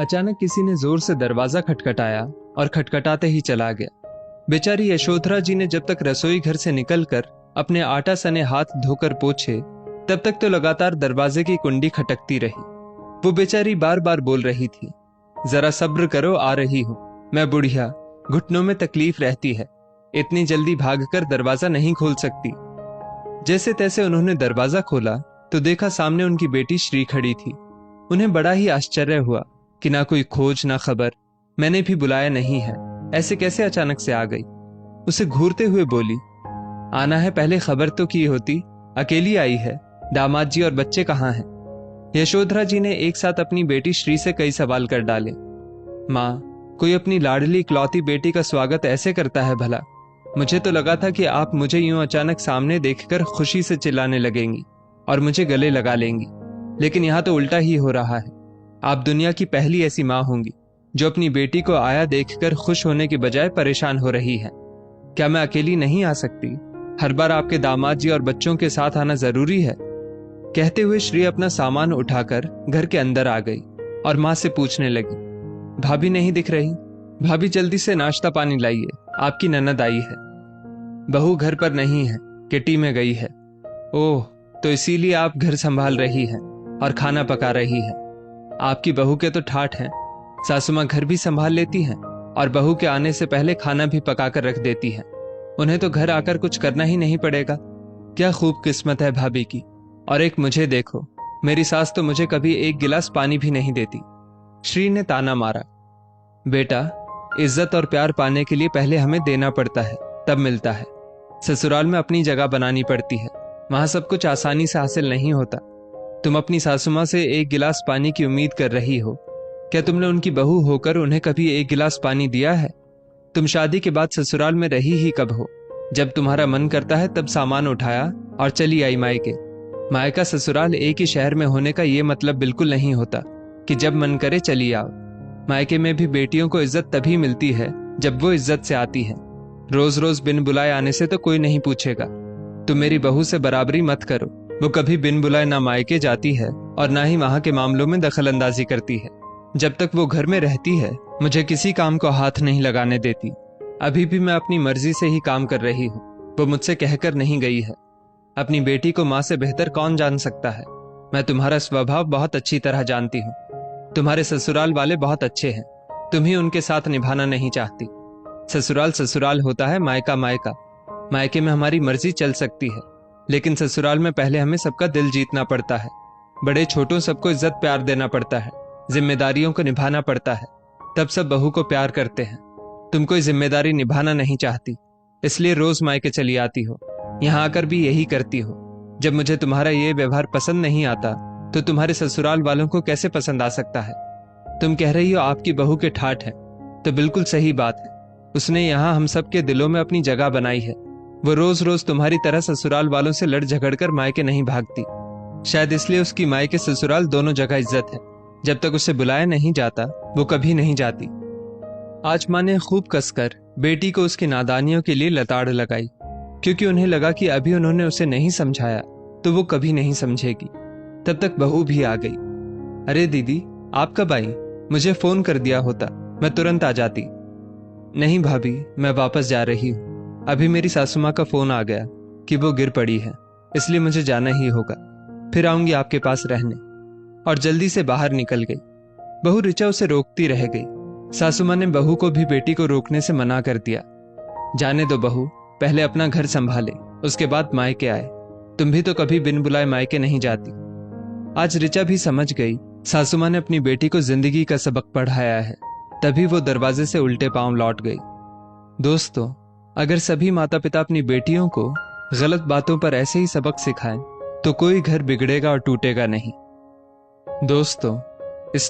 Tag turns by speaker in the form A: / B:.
A: अचानक किसी ने जोर से दरवाजा खटखटाया और खटखटाते ही चला गया। बेचारी यशोधरा जी ने जब तक रसोई घर से निकलकर अपने आटा सने हाथ धोकर पोछे, तब तक तो लगातार दरवाजे की कुंडी खटकती रही। वो बेचारी बार बार बोल रही थी, जरा सब्र करो, आ रही हूं, मैं बुढ़िया, घुटनों में तकलीफ रहती है, इतनी जल्दी भागकर दरवाजा नहीं खोल सकती। जैसे तैसे उन्होंने दरवाजा खोला तो देखा सामने उनकी बेटी श्री खड़ी थी। उन्हें बड़ा ही आश्चर्य हुआ कि ना कोई खोज ना खबर, मैंने भी बुलाया नहीं है, ऐसे कैसे अचानक से आ गई। उसे घूरते हुए बोली, आना है पहले खबर तो की होती, अकेली आई है, दामाद जी और बच्चे कहाँ हैं। यशोधरा जी ने एक साथ अपनी बेटी श्री से कई सवाल कर डाले। माँ, कोई अपनी लाडली इकलौती बेटी का स्वागत ऐसे करता है भला? मुझे तो लगा था कि आप मुझे यूं अचानक सामने देखकर खुशी से चिल्लाने लगेंगी और मुझे गले लगा लेंगी, लेकिन यहाँ तो उल्टा ही हो रहा है। आप दुनिया की पहली ऐसी माँ होंगी जो अपनी बेटी को आया देखकर खुश होने के बजाय परेशान हो रही है। क्या मैं अकेली नहीं आ सकती? हर बार आपके दामाद जी और बच्चों के साथ आना जरूरी है? कहते हुए श्री अपना सामान उठाकर घर के अंदर आ गई और माँ से पूछने लगी, भाभी नहीं दिख रही? भाभी जल्दी से नाश्ता पानी लाइए, आपकी ननद आई है। बहू घर पर नहीं है, किटी में गई है। ओह, तो इसीलिए आप घर संभाल रही हैं और खाना पका रही है। आपकी बहू के तो ठाठ हैं, सासू माँ घर भी संभाल लेती हैं और बहू के आने से पहले खाना भी पकाकर रख देती हैं। उन्हें तो घर आकर कुछ करना ही नहीं पड़ेगा। क्या खूब किस्मत है भाभी की। और एक मुझे देखो, मेरी सास तो मुझे कभी एक गिलास पानी भी नहीं देती। श्री ने ताना मारा, बेटा, इज्जत और प्यार पाने के लिए पहले हमें देना पड़ता है, तब मिलता है। ससुराल में अपनी जगह बनानी पड़ती है, वहां सब कुछ आसानी से हासिल नहीं होता। तुम अपनी सासू माँ से एक गिलास पानी की उम्मीद कर रही हो, क्या तुमने उनकी बहू होकर उन्हें कभी एक गिलास पानी दिया है? तुम शादी के बाद ससुराल में रही ही कब हो? जब तुम्हारा मन करता है तब सामान उठाया और चली आई मायके। मायका ससुराल एक ही शहर में होने का ये मतलब बिल्कुल नहीं होता कि जब मन करे चली आओ। मायके में भी बेटियों को इज्जत तभी मिलती है जब वो इज्जत से आती है। रोज रोज बिन बुलाए आने से तो कोई नहीं पूछेगा। तुम मेरी बहू से बराबरी मत करो, वो कभी बिन बुलाए ना मायके जाती है और ना ही वहां के मामलों में दखल अंदाजी करती है। जब तक वो घर में रहती है मुझे किसी काम को हाथ नहीं लगाने देती। अभी भी मैं अपनी मर्जी से ही काम कर रही हूँ, वो मुझसे कहकर नहीं गई है। अपनी बेटी को माँ से बेहतर कौन जान सकता है। मैं तुम्हारा स्वभाव बहुत अच्छी तरह जानती हूँ। तुम्हारे ससुराल वाले बहुत अच्छे हैं, तुम ही उनके साथ निभाना नहीं चाहती। ससुराल ससुराल होता है, मायका मायका। मायके में हमारी मर्जी चल सकती है, लेकिन ससुराल में पहले हमें सबका दिल जीतना पड़ता है। बड़े छोटों सबको इज्जत प्यार देना पड़ता है, जिम्मेदारियों को निभाना पड़ता है, तब सब बहू को प्यार करते हैं। तुम कोई जिम्मेदारी निभाना नहीं चाहती, इसलिए रोज मायके चली आती हो। यहाँ आकर भी यही करती हो। जब मुझे तुम्हारा ये व्यवहार पसंद नहीं आता तो तुम्हारे ससुराल वालों को कैसे पसंद आ सकता है? तुम कह रही हो आपकी बहू के ठाठ है, तो बिल्कुल सही बात है। उसने यहाँ हम सब के दिलों में अपनी जगह बनाई है। वो रोज रोज तुम्हारी तरह ससुराल वालों से लड़ झगड़ कर मायके नहीं भागती। शायद इसलिए उसकी मायके ससुराल दोनों जगह इज्जत है। जब तक उसे बुलाया नहीं जाता वो कभी नहीं जाती। आज माँ ने खूब कसकर बेटी को उसकी नादानियों के लिए लताड़ लगाई, क्योंकि उन्हें लगा कि अभी उन्होंने उसे नहीं समझाया तो वो कभी नहीं समझेगी। तब तक बहू भी आ गई। अरे दीदी, आप कब आई? मुझे फोन कर दिया होता, मैं तुरंत आ जाती। नहीं भाभी, मैं वापस जा रही हूँ। अभी मेरी सासू माँ का फोन आ गया कि वो गिर पड़ी है, इसलिए मुझे जाना ही होगा। फिर आऊंगी आपके पास रहने। और जल्दी से बाहर निकल गई। बहू ऋचा उसे रोकती रह गई। सासू माँ ने बहू को भी बेटी को रोकने से मना कर दिया। जाने दो बहू, पहले अपना घर संभाले, उसके बाद मायके आए। तुम भी तो कभी बिन बुलाए मायके नहीं जाती। आज ऋचा भी समझ गई सासू माँ ने अपनी बेटी को जिंदगी का सबक पढ़ाया है, तभी वो दरवाजे से उल्टे पांव लौट गई। दोस्तों, अगर सभी माता पिता अपनी बेटियों को गलत बातों पर ऐसे ही सबक सिखाएं तो कोई घर बिगड़ेगा और टूटेगा नहीं। दोस्तों, इस